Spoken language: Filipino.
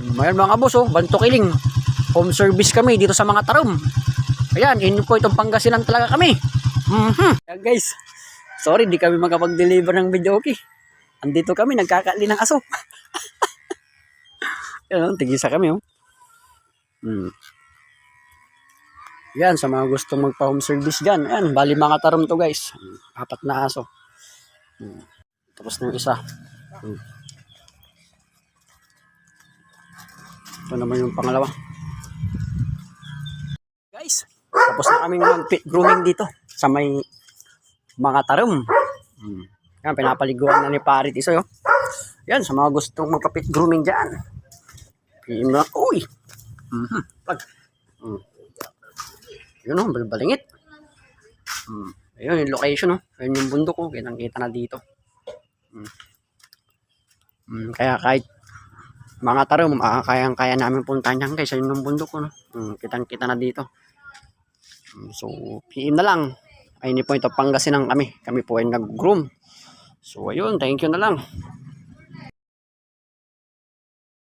Ayan mga boss, oh, Banto Kiling. Home service kami dito sa mga tarom. Ayan, yun po itong Pangasinan talaga kami. Ayan guys, sorry di kami makapag-deliver ng video okay. Andito kami, nagkakali ng aso. Ayan, tigisa kami, oh. Yan, sa mga gustong magpa-home service dyan. Ayan, bali mga tarom to guys. 4 na aso. Tapos na yung isa. Ito naman yung pangalawa. Guys, tapos na kaming mag-pit grooming dito sa may mga tarom. Yan, pinapaliguan na ni Parit isa yun. Yan, sa mga gustong magpa-pit grooming dyan. PM lang. Uy! Pag. Yun o, balbalingit. Ayun yung location o. Ayun yung bundok o. Kitang-kita na dito. Kaya kahit mga tarom, kayang-kaya namin puntahan yan guys. Ayun yung bundok o. Kitang-kita na dito. So, PM na lang. Ayun po ito, Pangasinan kami. Kami po ay nag-groom. So, ayun. Thank you na lang.